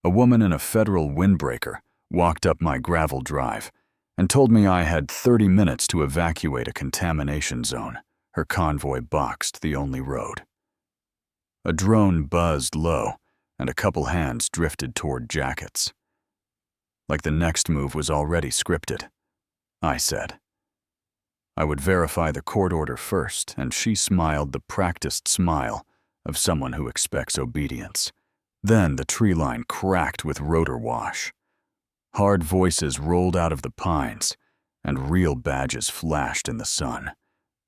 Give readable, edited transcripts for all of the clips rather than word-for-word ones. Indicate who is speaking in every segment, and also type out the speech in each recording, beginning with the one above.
Speaker 1: A woman in a federal windbreaker walked up my gravel drive and told me I had 30 minutes to evacuate a contamination zone. Her convoy boxed the only road. A drone buzzed low, and a couple hands drifted toward jackets. Like the next move was already scripted. I said I would verify the court order first, and she smiled the practiced smile of someone who expects obedience. Then the tree line cracked with rotor wash. Hard voices rolled out of the pines, and real badges flashed in the sun.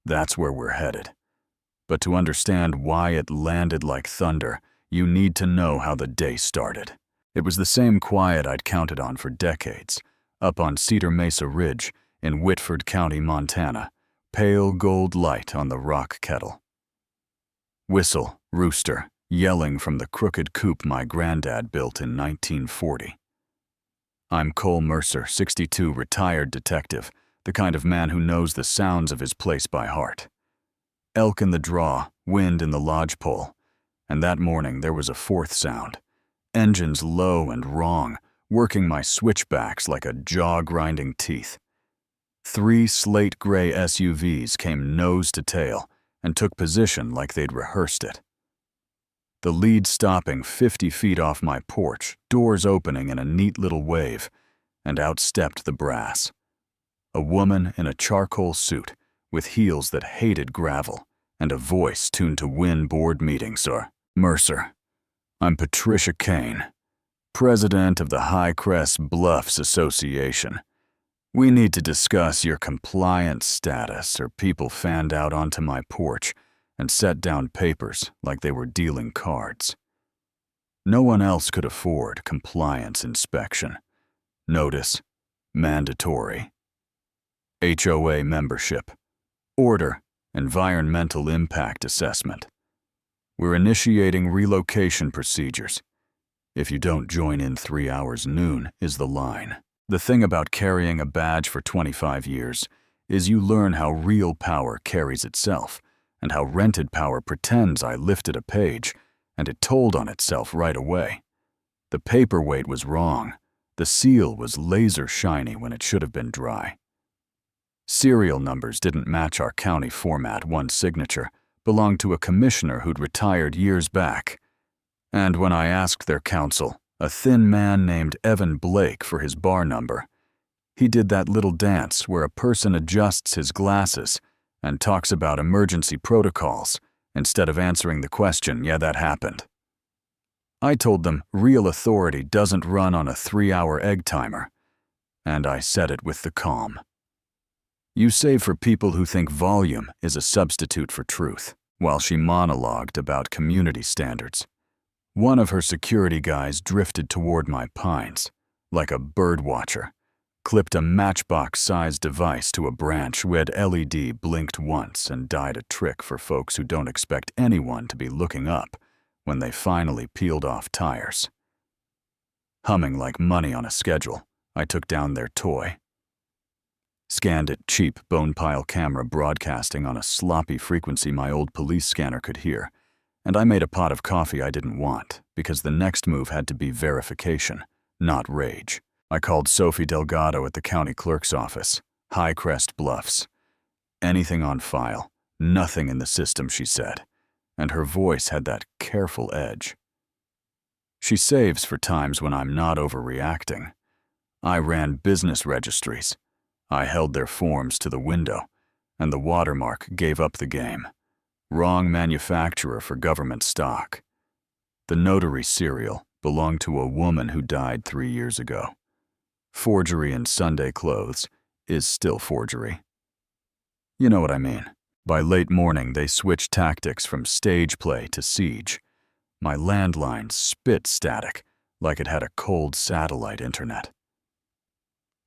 Speaker 1: That's where we're headed. But to understand why it landed like thunder, you need to know how the day started. It was the same quiet I'd counted on for decades, up on Cedar Mesa Ridge in Whitford County, Montana, pale gold light on the rock kettle. Whistle, rooster, yelling from the crooked coop my granddad built in 1940. I'm Cole Mercer, 62, retired detective, the kind of man who knows the sounds of his place by heart. Elk in the draw, wind in the lodgepole, and that morning there was a fourth sound. Engines low and wrong, working my switchbacks like a jaw-grinding teeth. 3 slate-gray SUVs came nose to tail and took position like they'd rehearsed it. The lead stopping 50 feet off my porch, doors opening in a neat little wave, and out stepped the brass. A woman in a charcoal suit, with heels that hated gravel, and a voice tuned to win board meetings. Sir Mercer, I'm Patricia Kane, president of the High Crest Bluffs Association. We need to discuss your compliance status, or people fanned out onto my porch and set down papers like they were dealing cards. No one else could afford compliance inspection. Notice, mandatory. HOA membership. Order, environmental impact assessment. We're initiating relocation procedures. If you don't join in 3 hours noon is the line. The thing about carrying a badge for 25 years is you learn how real power carries itself, and how rented power pretends I lifted a page, and it told on itself right away. The paperweight was wrong. The seal was laser shiny when it should have been dry. Serial numbers didn't match our county format. One signature belonged to a commissioner who'd retired years back. And when I asked their counsel, a thin man named Evan Blake, for his bar number, he did that little dance where a person adjusts his glasses and talks about emergency protocols instead of answering the question, yeah, that happened. I told them real authority doesn't run on a 3-hour egg timer, and I said it with the calm. You save for people who think volume is a substitute for truth, while she monologued about community standards. One of her security guys drifted toward my pines, like a bird watcher, clipped a matchbox-sized device to a branch. Red LED blinked once and died a trick for folks who don't expect anyone to be looking up when they finally peeled off tires. Humming like money on a schedule, I took down their toy. Scanned it, cheap bone pile camera broadcasting on a sloppy frequency my old police scanner could hear, and I made a pot of coffee I didn't want because the next move had to be verification, not rage. I called Sophie Delgado at the county clerk's office, High Crest Bluffs. Anything on file, nothing in the system, she said, and her voice had that careful edge. She saves for times when I'm not overreacting. I ran business registries. I held their forms to the window, and the watermark gave up the game. Wrong manufacturer for government stock. The notary serial belonged to a woman who died 3 years ago. Forgery in Sunday clothes is still forgery. You know what I mean. By late morning, they switched tactics from stage play to siege. My landline spit static like it had a cold satellite internet.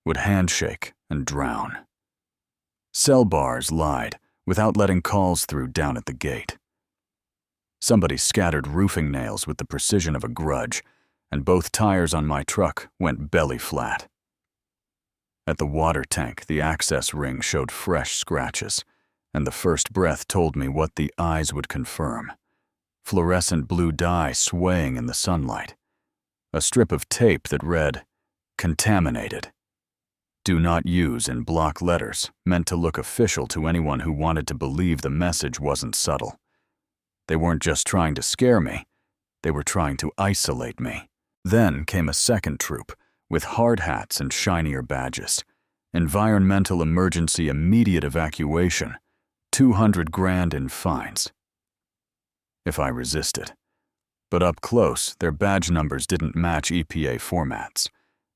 Speaker 1: Would handshake and drown. Cell bars lied without letting calls through down at the gate. Somebody scattered roofing nails with the precision of a grudge, and both tires on my truck went belly flat. At the water tank, the access ring showed fresh scratches, and the first breath told me what the eyes would confirm. Fluorescent blue dye swaying in the sunlight. a strip of tape that read, "Contaminated. Do not use" in block letters, meant to look official to anyone who wanted to believe the message wasn't subtle. They weren't just trying to scare me, they were trying to isolate me. Then came a second troop, with hard hats and shinier badges. Environmental emergency immediate evacuation, 200 grand in fines. If I resisted. But up close, their badge numbers didn't match EPA formats,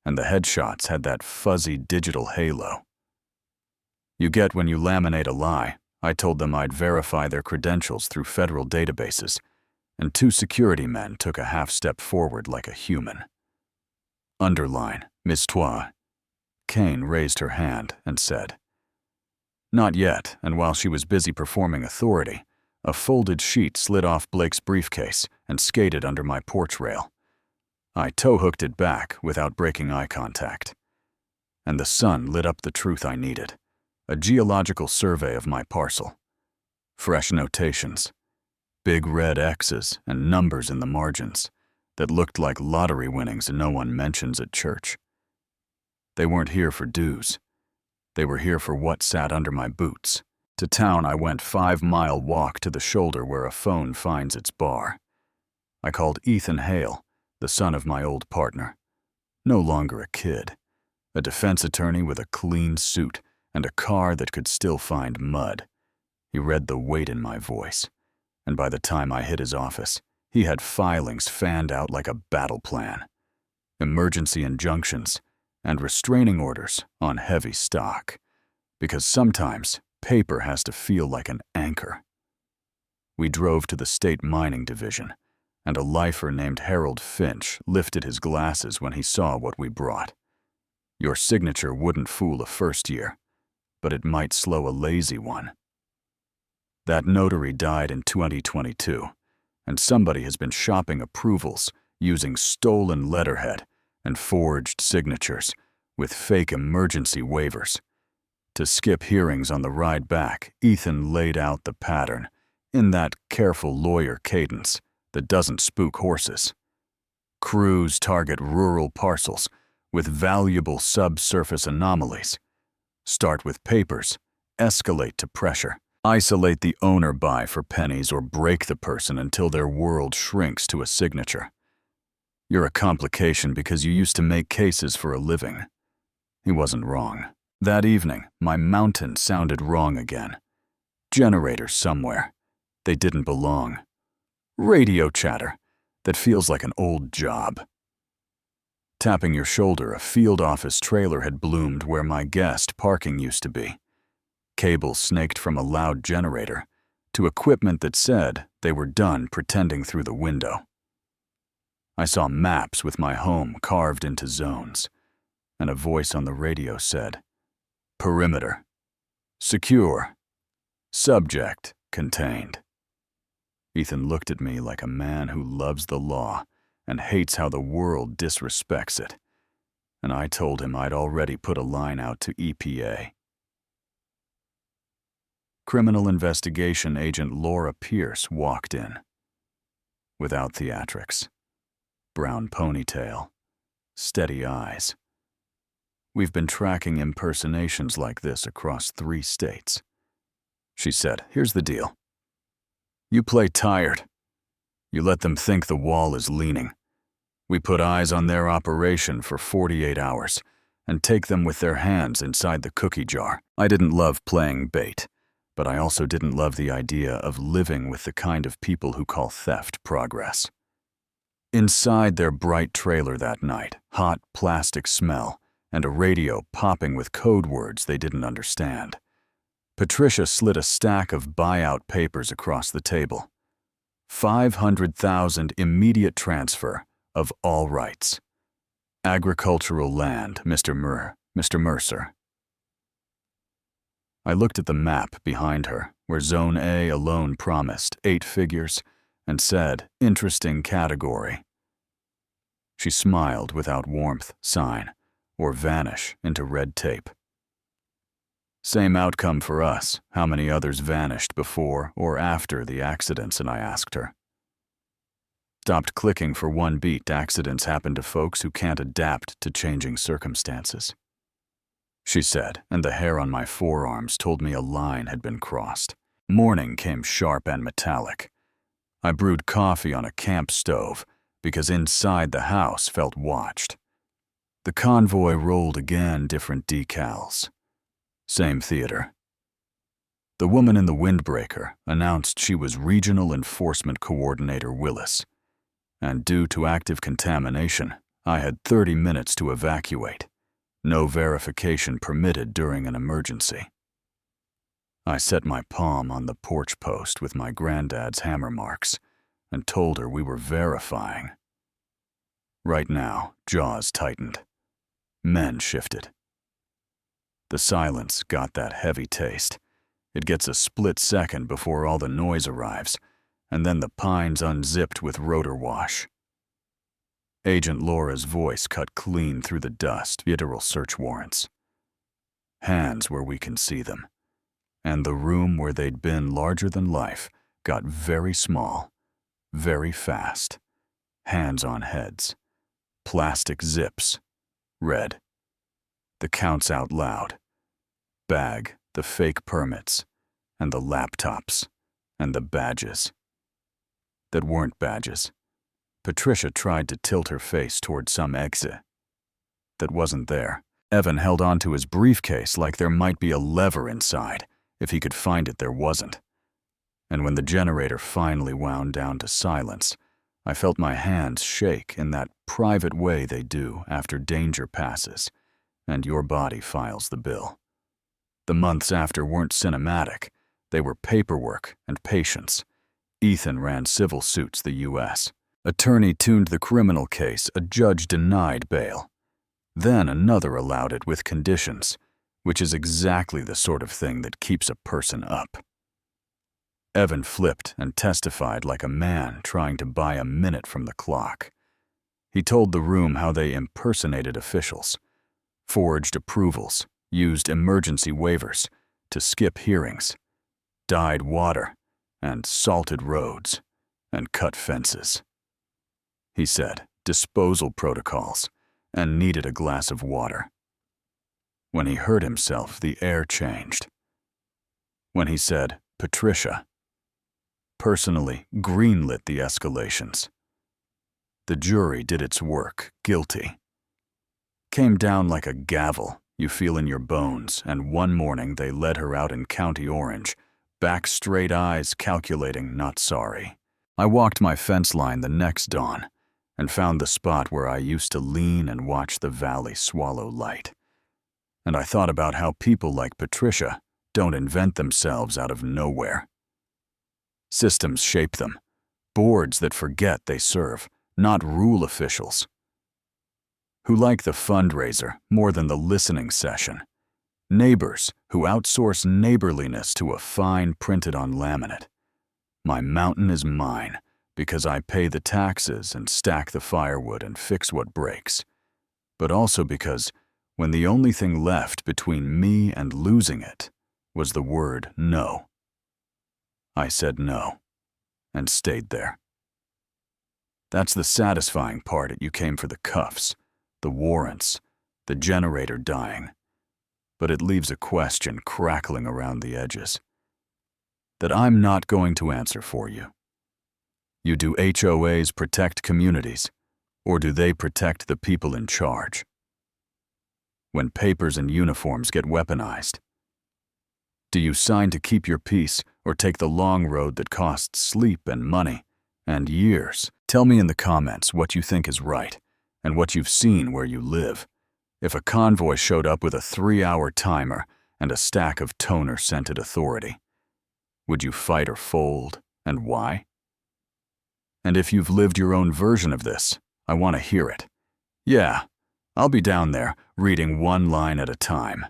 Speaker 1: and the headshots had that fuzzy digital halo. You get when you laminate a lie. I told them I'd verify their credentials through federal databases, and 2 security men took a half step forward like a human. Underline, Miss Toi. Kane raised her hand and said, "Not yet," and while she was busy performing authority, a folded sheet slid off Blake's briefcase and skated under my porch rail. I toe-hooked it back without breaking eye contact. And the sun lit up the truth I needed, a geological survey of my parcel. Fresh notations, big red X's and numbers in the margins that looked like lottery winnings no one mentions at church. They weren't here for dues. They were here for what sat under my boots. To town I went 5-mile walk to the shoulder where a phone finds its bar. I called Ethan Hale, the son of my old partner. No longer a kid. A defense attorney with a clean suit and a car that could still find mud. He read the weight in my voice, and by the time I hit his office, he had filings fanned out like a battle plan. Emergency injunctions and restraining orders on heavy stock, because sometimes paper has to feel like an anchor. We drove to the state mining division, and a lifer named Harold Finch lifted his glasses when he saw what we brought. Your signature wouldn't fool a first year, but it might slow a lazy one. That notary died in 2022, and somebody has been shopping approvals using stolen letterhead and forged signatures with fake emergency waivers. To skip hearings on the ride back, Ethan laid out the pattern in that careful lawyer cadence that doesn't spook horses. Crews target rural parcels with valuable subsurface anomalies. Start with papers, escalate to pressure. Isolate the owner by for pennies or break the person until their world shrinks to a signature. You're a complication because you used to make cases for a living. He wasn't wrong. That evening, my mountain sounded wrong again. Generators somewhere. They didn't belong. Radio chatter that feels like an old job. Tapping your shoulder, a field office trailer had bloomed where my guest parking used to be. Cables snaked from a loud generator to equipment that said they were done pretending through the window. I saw maps with my home carved into zones, and a voice on the radio said, "Perimeter. Secure. Subject contained." Ethan looked at me like a man who loves the law and hates how the world disrespects it, and I told him I'd already put a line out to EPA. Criminal Investigation Agent Laura Pierce walked in. Without theatrics. Brown ponytail. Steady eyes. We've been tracking impersonations like this across 3 states. She said, "Here's the deal. You play tired. You let them think the wall is leaning. We put eyes on their operation for 48 hours and take them with their hands inside the cookie jar." I didn't love playing bait, but I also didn't love the idea of living with the kind of people who call theft progress. Inside their bright trailer that night, hot plastic smell and a radio popping with code words they didn't understand. Patricia slid a stack of buyout papers across the table. 500,000 immediate transfer of all rights. Agricultural land, Mr. Mercer. I looked at the map behind her, where Zone A alone promised 8 figures, and said, "Interesting category." She smiled without warmth, sign, or vanish into red tape. Same outcome for us. How many others vanished before or after the accidents? And I asked her. Stopped clicking for one beat. Accidents happen to folks who can't adapt to changing circumstances, she said, and the hair on my forearms told me a line had been crossed. Morning came sharp and metallic. I brewed coffee on a camp stove because inside the house felt watched. The convoy rolled again, different decals. Same theater. The woman in the windbreaker announced she was Regional Enforcement Coordinator Willis, and due to active contamination, I had 30 minutes to evacuate. No verification permitted during an emergency. I set my palm on the porch post with my granddad's hammer marks and told her we were verifying. Right now, jaws tightened. Men shifted. The silence got that heavy taste. It gets a split second before all the noise arrives, and then the pines unzipped with rotor wash. Agent Laura's voice cut clean through the dust. Federal search warrants. Hands where we can see them. And the room where they'd been larger than life got very small, very fast. Hands on heads. Plastic zips. Red. The counts out loud. Bag, the fake permits, and the laptops, and the badges. That weren't badges. Patricia tried to tilt her face toward some exit. That wasn't there. Evan held onto his briefcase like there might be a lever inside. If he could find it, there wasn't. And when the generator finally wound down to silence, I felt my hands shake in that private way they do after danger passes, and your body files the bill. The months after weren't cinematic. They were paperwork and patience. Ethan ran civil suits the U.S. Attorney tuned the criminal case. A judge denied bail. Then another allowed it with conditions, which is exactly the sort of thing that keeps a person up. Evan flipped and testified like a man trying to buy a minute from the clock. He told the room how they impersonated officials, forged approvals, used emergency waivers to skip hearings, dyed water, and salted roads, and cut fences. He said disposal protocols, and needed a glass of water. When he heard himself, the air changed. When he said, Patricia, personally greenlit the escalations. The jury did its work, guilty. Came down like a gavel you feel in your bones, and one morning they led her out in County Orange, back straight eyes calculating, not sorry. I walked my fence line the next dawn and found the spot where I used to lean and watch the valley swallow light. And I thought about how people like Patricia don't invent themselves out of nowhere. Systems shape them, boards that forget they serve, not rule officials. Who like the fundraiser more than the listening session. Neighbors who outsource neighborliness to a fine printed on laminate. My mountain is mine because I pay the taxes and stack the firewood and fix what breaks, but also because when the only thing left between me and losing it was the word no, I said no and stayed there. That's the satisfying part. You came for the cuffs, the warrants, the generator dying, but it leaves a question crackling around the edges that I'm not going to answer for you. You do HOAs protect communities, or do they protect the people in charge? When papers and uniforms get weaponized, do you sign to keep your peace or take the long road that costs sleep and money and years? Tell me in the comments what you think is right and what you've seen where you live. If a convoy showed up with a 3-hour timer and a stack of toner-scented authority, would you fight or fold, and why? And if you've lived your own version of this, I want to hear it. Yeah, I'll be down there reading one line at a time.